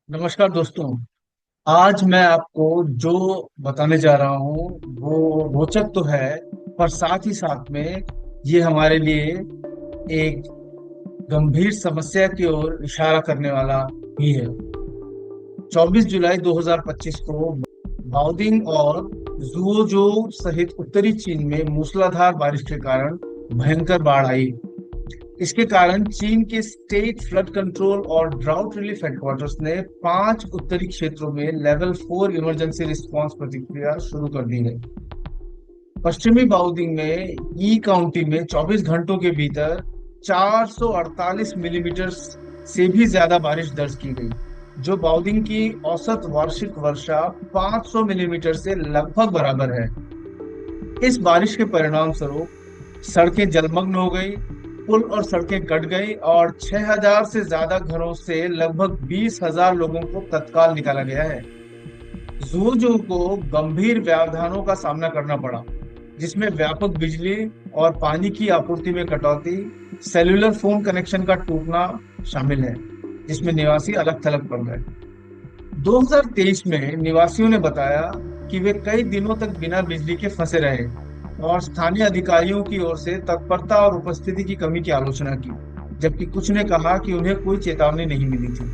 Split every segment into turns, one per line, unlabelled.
नमस्कार दोस्तों। आज मैं आपको जो बताने जा रहा हूँ वो रोचक तो है, पर साथ ही साथ में ये हमारे लिए एक गंभीर समस्या की ओर इशारा करने वाला भी है। 24 जुलाई 2025 को बाओदिंग और जूओजो सहित उत्तरी चीन में मूसलाधार बारिश के कारण भयंकर बाढ़ आई। इसके कारण चीन के स्टेट फ्लड कंट्रोल और ड्राउट रिलीफ हेडक्वार्टर्स ने 5 उत्तरी क्षेत्रों में लेवल 4 इमरजेंसी रिस्पांस प्रतिक्रिया शुरू कर दी है। पश्चिमी बाउदिंग में ई काउंटी में 24 घंटों के भीतर 448 मिलीमीटर से भी ज्यादा बारिश दर्ज की गई, जो बाउदिंग की औसत वार्षिक वर्षा 500 मिलीमीटर से लगभग बराबर है। इस बारिश के परिणाम स्वरूप सड़कें जलमग्न हो गई, पुल और सड़कें कट गई और 6,000 से ज्यादा घरों से लगभग 20,000 लोगों को तत्काल निकाला गया है। जूजू को गंभीर व्यवधानों का सामना करना पड़ा, जिसमें व्यापक बिजली और पानी की आपूर्ति में कटौती, सेल्युलर फोन कनेक्शन का टूटना शामिल है, जिसमें निवासी अलग थलग पड़ गए। 2023 में निवासियों ने बताया कि वे कई दिनों तक बिना बिजली के फंसे रहे और स्थानीय अधिकारियों की ओर से तत्परता और उपस्थिति की कमी की आलोचना की, जबकि कुछ ने कहा कि उन्हें कोई चेतावनी नहीं मिली थी।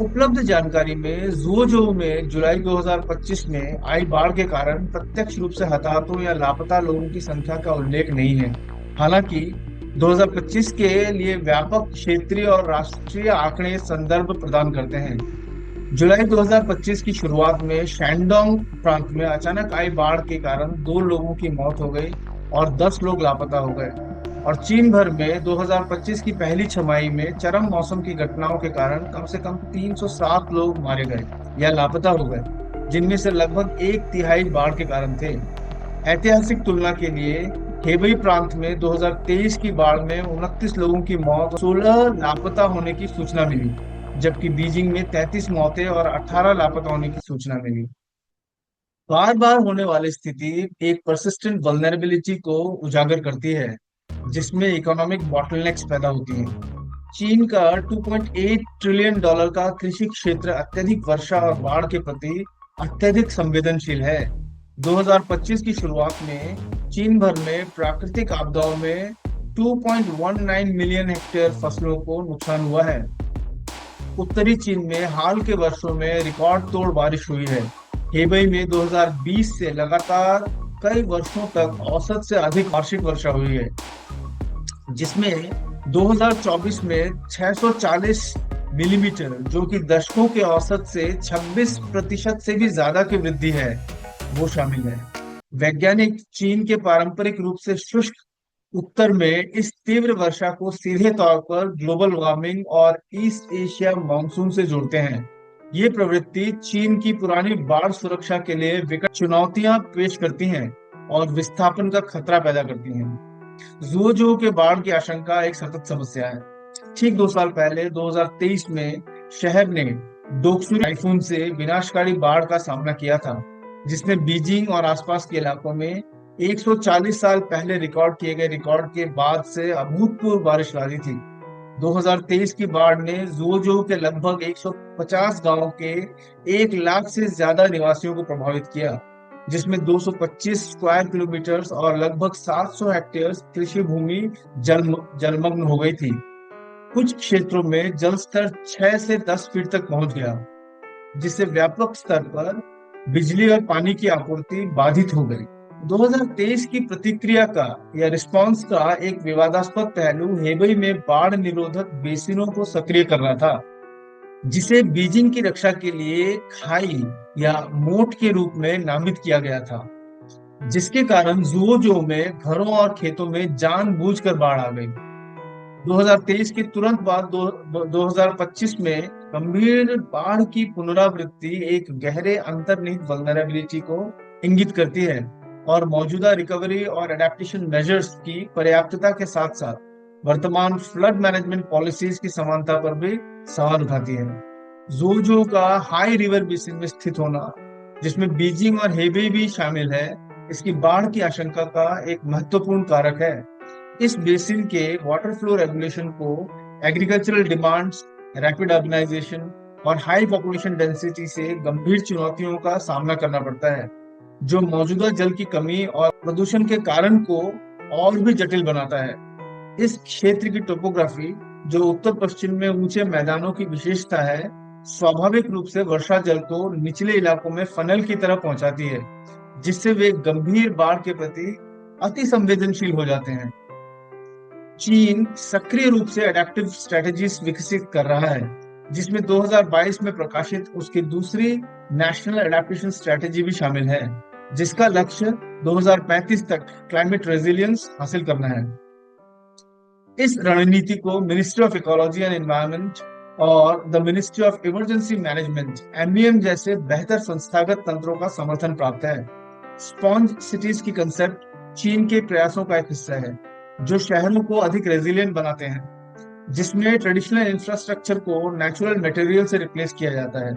उपलब्ध जानकारी में ज़ुओजो में जुलाई 2025 में आई बाढ़ के कारण प्रत्यक्ष रूप से हताहतों या लापता लोगों की संख्या का उल्लेख नहीं है। हालांकि 2025 के लिए व्यापक क्षेत्रीय और राष्ट्रीय आंकड़े संदर्भ प्रदान करते हैं। जुलाई 2025 की शुरुआत में शैंडोंग प्रांत में अचानक आई बाढ़ के कारण 2 लोगों की मौत हो गई और 10 लोग लापता हो गए। और चीन भर में 2025 की पहली छमाही में चरम मौसम की घटनाओं के कारण कम से कम 307 लोग मारे गए या लापता हो गए, जिनमें से लगभग एक तिहाई बाढ़ के कारण थे। ऐतिहासिक तुलना के लिए हेबई प्रांत में 2023 की बाढ़ में 29 लोगों की मौत और 16 लापता होने की सूचना मिली, जबकि बीजिंग में 33 मौतें और 18 लापता होने की सूचना मिली। बार बार होने वाली स्थिति एक परसिस्टेंट वल्नरेबिलिटी को उजागर करती है, जिसमें इकोनॉमिक बॉटलनेक्स पैदा होती हैं। चीन का $2.8 ट्रिलियन का कृषि क्षेत्र अत्यधिक वर्षा और बाढ़ के प्रति अत्यधिक संवेदनशील है। 2025 की शुरुआत में चीन भर में प्राकृतिक आपदाओं में 2.19 मिलियन हेक्टेयर फसलों को नुकसान हुआ है। उत्तरी चीन में हाल के वर्षों में रिकॉर्ड तोड़ बारिश हुई है। हेबई में 2020 से लगातार कई वर्षों तक औसत से अधिक वार्षिक वर्षा हुई है, जिसमें 2024 में 640 मिलीमीटर, जो कि दशकों के औसत से 26% से भी ज्यादा की वृद्धि है, वो शामिल है। वैज्ञानिक चीन के पारंपरिक रूप से शुष्क उत्तर में इस तीव्र वर्षा को सीधे तौर पर ग्लोबल वार्मिंग और ईस्ट एशिया मानसून से जोड़ते हैं। ये प्रवृत्ति चीन की पुरानी बाढ़ सुरक्षा के लिए विकट चुनौतियां पेश करती हैं और विस्थापन का खतरा पैदा करती हैं। ज़ुओजो के बाढ़ की आशंका एक सतत समस्या है। ठीक 2 साल पहले 2023 में शहर ने डोक्सुरी टाइफून से विनाशकारी बाढ़ का सामना किया था, जिसने बीजिंग और आसपास के इलाकों में 140 साल पहले रिकॉर्ड किए गए रिकॉर्ड के बाद से अभूतपूर्व बारिश ला दी थी। 2023 की बाढ़ ने ज़ुओजो के लगभग 150 गांवों के 1 लाख से ज्यादा निवासियों को प्रभावित किया, जिसमें 225 स्क्वायर किलोमीटर और लगभग 700 हेक्टेयर कृषि भूमि जलमग्न हो गई थी। कुछ क्षेत्रों में जल स्तर 6 से 10 फीट तक पहुंच गया, जिससे व्यापक स्तर पर बिजली और पानी की आपूर्ति बाधित हो गई। 2023 की प्रतिक्रिया का या रिस्पांस का एक विवादास्पद पहलू हेबई में बाढ़ निरोधक बेसिनों को सक्रिय करना था, जिसे बीजिंग की रक्षा के लिए खाई या मोट के रूप में नामित किया गया था, जिसके कारण ज़ुओजो में घरों और खेतों में जानबूझकर बाढ़ आ गई। 2023 के तुरंत बाद 2025 में गंभीर बाढ़ की पुनरावृत्ति एक गहरे अंतर्निहित वल्नरेबिलिटी को इंगित करती है और मौजूदा रिकवरी और एडेप्टेशन मेजर्स की पर्याप्तता के साथ साथ वर्तमान फ्लड मैनेजमेंट पॉलिसीज की समानता पर भी सवाल उठाती है। ज़ुओजो का हाई रिवर बेसिन में स्थित होना, जिसमें बीजिंग और हेबई भी शामिल है, इसकी बाढ़ की आशंका का एक महत्वपूर्ण कारक है। इस बेसिन के वाटर फ्लो रेगुलेशन को एग्रीकल्चरल डिमांड्स, रैपिड अर्बनाइजेशन और हाई पॉपुलेशन डेंसिटी से गंभीर चुनौतियों का सामना करना पड़ता है, जो मौजूदा जल की कमी और प्रदूषण के कारण को और भी जटिल बनाता है। इस क्षेत्र की टोपोग्राफी, जो उत्तर पश्चिम में ऊंचे मैदानों की विशेषता है, स्वाभाविक रूप से वर्षा जल को निचले इलाकों में फनल की तरह पहुंचाती है, जिससे वे गंभीर बाढ़ के प्रति अति संवेदनशील हो जाते हैं। चीन सक्रिय रूप से अडेप्टिव स्ट्रेटजीज विकसित कर रहा है, जिसमें 2022 में प्रकाशित उसकी दूसरी नेशनल एडेप्टेशन स्ट्रेटजी भी शामिल है, जिसका लक्ष्य 2035 तक क्लाइमेट रेजिलियंस हासिल करना है। इस रणनीति को ministry of ecology and environment और the ministry of emergency management (MEM) जैसे बेहतर संस्थागत तंत्रों का समर्थन प्राप्त है। स्पॉन्ज सिटीज की कंसेप्ट चीन के प्रयासों का एक हिस्सा है, जो शहरों को अधिक रेजिलिएंट बनाते हैं, जिसमें ट्रेडिशनल इंफ्रास्ट्रक्चर को नेचुरल मटेरियल से रिप्लेस किया जाता है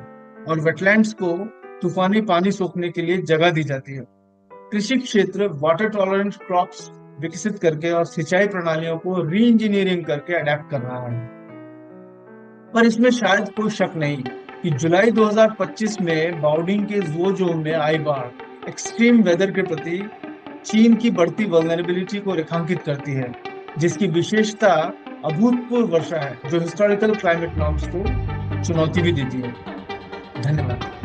और वेटलैंड्स को तूफानी पानी सोखने के लिए जगह दी जाती है। कृषि क्षेत्र वाटर टॉलरेंट क्रॉप्स विकसित करके और सिंचाई प्रणालियों को री इंजीनियरिंग करके अडेप्ट कर रहा है। पर इसमें शायद कोई शक नहीं कि जुलाई 2025 में बाओडिंग के ज़ुओजोउ में आई बाढ़ एक्सट्रीम वेदर के प्रति चीन की बढ़ती वल्नरेबिलिटी को रेखांकित करती है, जिसकी विशेषता अभूतपूर्व वर्षा है, जो हिस्टोरिकल क्लाइमेट नॉर्म्स को चुनौती भी देती है। धन्यवाद।